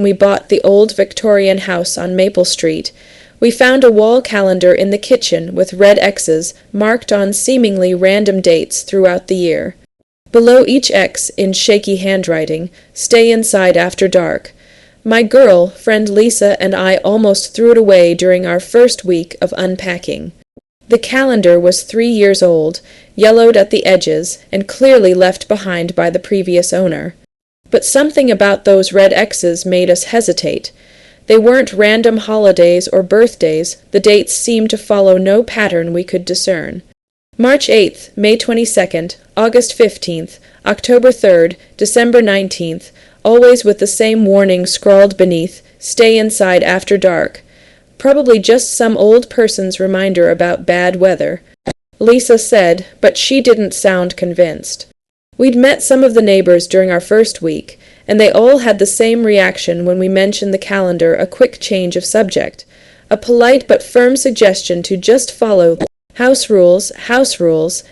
We bought the old Victorian house on Maple Street. We found a wall calendar in the kitchen with red X's marked on seemingly random dates throughout the year. Below each X, in shaky handwriting, "Stay inside after dark." My girl, friend Lisa, and I almost threw it away during our first week of unpacking. The calendar was 3 years old, yellowed at the edges, and clearly left behind by the previous owner. But something about those red X's made us hesitate. They weren't random holidays or birthdays. The dates seemed to follow no pattern we could discern. March 8th, May 22nd, August 15th, October 3rd, December 19th, always with the same warning scrawled beneath, "Stay inside after dark." Probably just some old person's reminder about bad weather, Lisa said, but she didn't sound convinced. We'd met some of the neighbors during our first week, and they all had the same reaction when we mentioned the calendar, a quick change of subject, a polite but firm suggestion to just follow house rules,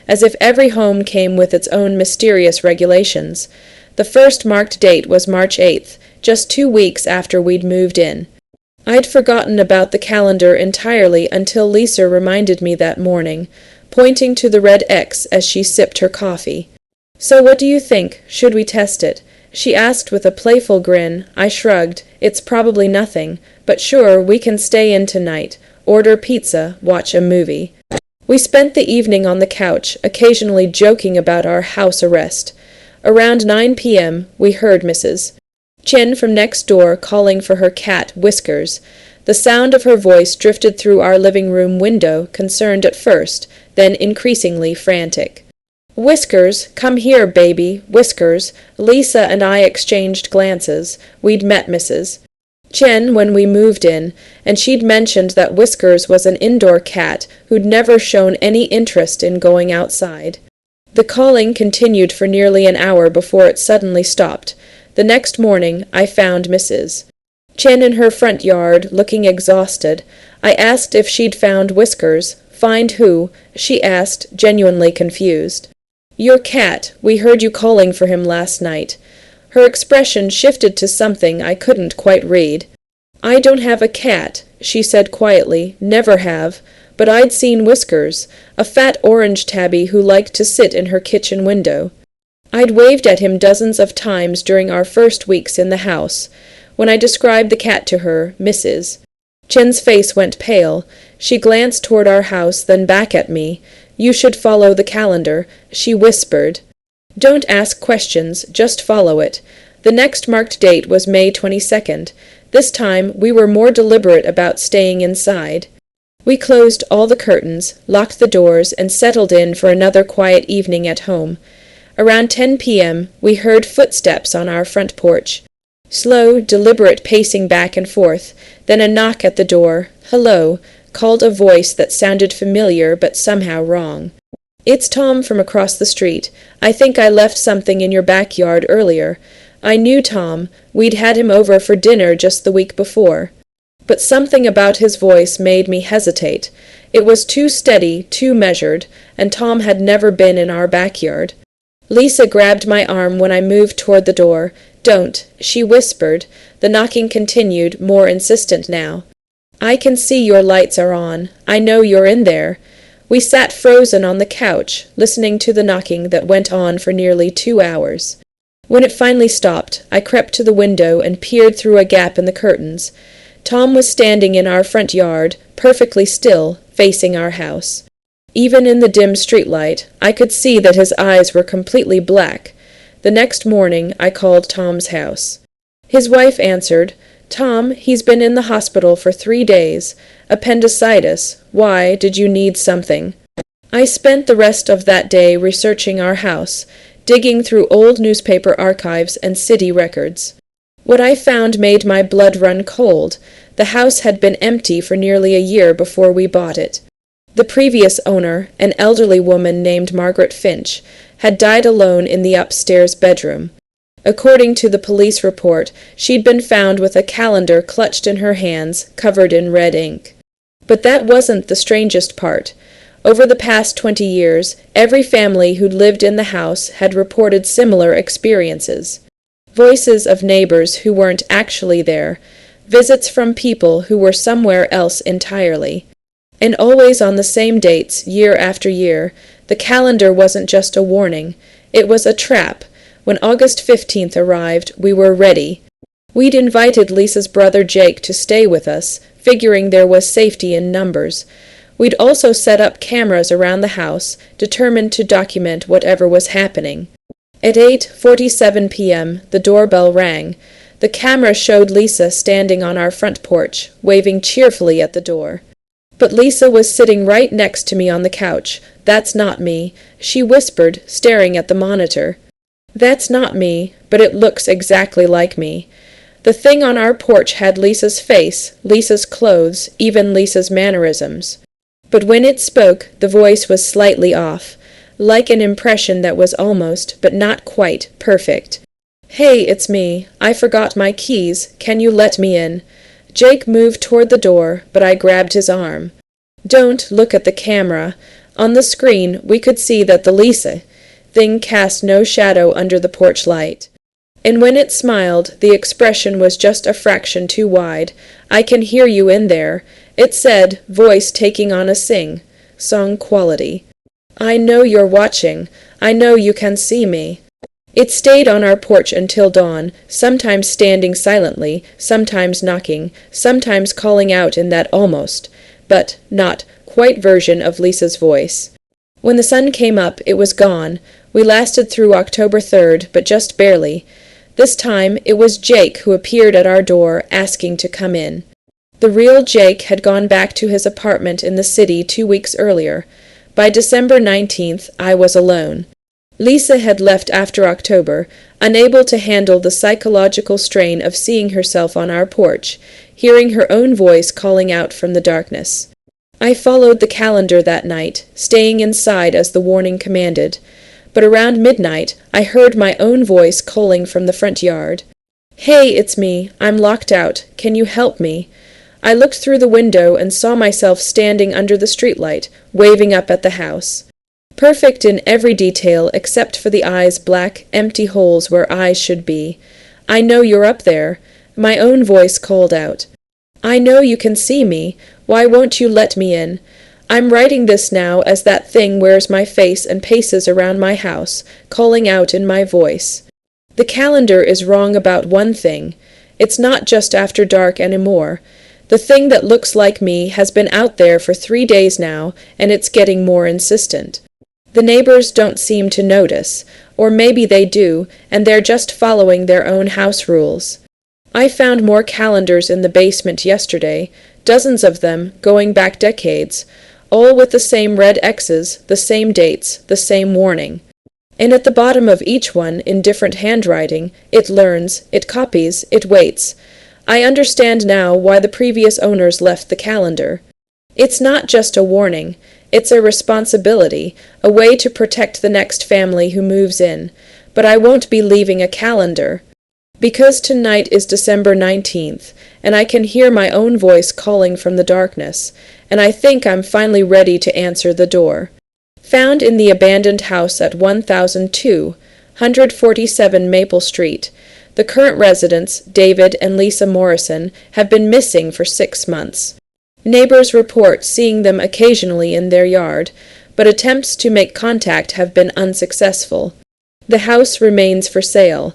as if every home came with its own mysterious regulations. The first marked date was March 8th, just 2 weeks after we'd moved in. I'd forgotten about the calendar entirely until Lisa reminded me that morning, pointing to the red X as she sipped her coffee. "So what do you think? Should we test it?" she asked with a playful grin. I shrugged. "It's probably nothing, but sure, we can stay in tonight, order pizza, watch a movie." We spent the evening on the couch, occasionally joking about our house arrest. Around 9 p.m., we heard Mrs. Chen from next door calling for her cat, Whiskers. The sound of her voice drifted through our living room window, concerned at first, then increasingly frantic. "Whiskers, come here, baby, Whiskers." Lisa and I exchanged glances. We'd met Mrs. Chen when we moved in, and she'd mentioned that Whiskers was an indoor cat who'd never shown any interest in going outside. The calling continued for nearly an hour before it suddenly stopped. The next morning, I found Mrs. Chen in her front yard, looking exhausted. I asked if she'd found Whiskers. "Find who?" she asked, genuinely confused. "Your cat. We heard you calling for him last night." Her expression shifted to something I couldn't quite read. "I don't have a cat," she said quietly. "Never have. But I'd seen Whiskers, a fat orange tabby who liked to sit in her kitchen window. I'd waved at him dozens of times during our first weeks in the house. When I described the cat to her, Mrs. Chen's face went pale. She glanced toward our house, then back at me. "You should follow the calendar," she whispered. "Don't ask questions, just follow it." The next marked date was May 22nd. This time, we were more deliberate about staying inside. We closed all the curtains, locked the doors, and settled in for another quiet evening at home. Around 10 p.m., we heard footsteps on our front porch. Slow, deliberate pacing back and forth, then a knock at the door. "Hello," called a voice that sounded familiar but somehow wrong. "It's Tom from across the street. I think I left something in your backyard earlier." I knew Tom. We'd had him over for dinner just the week before. But something about his voice made me hesitate. It was too steady, too measured, and Tom had never been in our backyard. Lisa grabbed my arm when I moved toward the door. "Don't," she whispered. The knocking continued, more insistent now. "I can see your lights are on. I know you're in there." We sat frozen on the couch, listening to the knocking that went on for nearly 2 hours. When it finally stopped, I crept to the window and peered through a gap in the curtains. Tom was standing in our front yard, perfectly still, facing our house. Even in the dim streetlight, I could see that his eyes were completely black. The next morning, I called Tom's house. His wife answered. "Tom, he's been in the hospital for 3 days. Appendicitis. Why, did you need something?" I spent the rest of that day researching our house, digging through old newspaper archives and city records. What I found made my blood run cold. The house had been empty for nearly a year before we bought it. The previous owner, an elderly woman named Margaret Finch, had died alone in the upstairs bedroom. According to the police report, she'd been found with a calendar clutched in her hands, covered in red ink. But that wasn't the strangest part. Over the past 20 years, every family who'd lived in the house had reported similar experiences. voices of neighbors who weren't actually there, visits from people who were somewhere else entirely. And always on the same dates, year after year. The calendar wasn't just a warning, it was a trap. When August 15th arrived, we were ready. We'd invited Lisa's brother Jake to stay with us, figuring there was safety in numbers. We'd also set up cameras around the house, determined to document whatever was happening. At 8:47 p.m., the doorbell rang. The camera showed Lisa standing on our front porch, waving cheerfully at the door. But Lisa was sitting right next to me on the couch. "That's not me," she whispered, staring at the monitor. "That's not me, but it looks exactly like me." The thing on our porch had Lisa's face, Lisa's clothes, even Lisa's mannerisms. But when it spoke, the voice was slightly off, like an impression that was almost, but not quite, perfect. "Hey, it's me. I forgot my keys. Can you let me in?" Jake moved toward the door, but I grabbed his arm. "Don't look at the camera." On the screen, we could see that the Lisa thing cast no shadow under the porch light. And when it smiled, the expression was just a fraction too wide. "I can hear you in there," it said, voice taking on a song quality. "I know you're watching. I know you can see me." It stayed on our porch until dawn, sometimes standing silently, sometimes knocking, sometimes calling out in that almost, but not quite version of Lisa's voice. When the sun came up, it was gone. We lasted through October 3rd, but just barely. This time, it was Jake who appeared at our door, asking to come in. The real Jake had gone back to his apartment in the city 2 weeks earlier. By December 19th, I was alone. Lisa had left after October, unable to handle the psychological strain of seeing herself on our porch, hearing her own voice calling out from the darkness. I followed the calendar that night, staying inside as the warning commanded. But around midnight, I heard my own voice calling from the front yard. "Hey, it's me. I'm locked out. Can you help me?" I looked through the window and saw myself standing under the streetlight, waving up at the house. Perfect in every detail except for the eyes' black, empty holes where eyes should be. "I know you're up there," my own voice called out. "I know you can see me. Why won't you let me in?" I'm writing this now as that thing wears my face and paces around my house, calling out in my voice. The calendar is wrong about one thing. It's not just after dark anymore. The thing that looks like me has been out there for 3 days now, and it's getting more insistent. The neighbors don't seem to notice, or maybe they do, and they're just following their own house rules. I found more calendars in the basement yesterday, dozens of them, going back decades, all with the same red X's, the same dates, the same warning. And at the bottom of each one, in different handwriting, it learns, it copies, it waits. I understand now why the previous owners left the calendar. It's not just a warning. It's a responsibility, a way to protect the next family who moves in. But I won't be leaving a calendar. Because tonight is December 19th, and I can hear my own voice calling from the darkness, and I think I'm finally ready to answer the door. Found in the abandoned house at 1002, 147 Maple Street. The current residents, David and Lisa Morrison, have been missing for 6 months. Neighbors report seeing them occasionally in their yard, but attempts to make contact have been unsuccessful. The house remains for sale.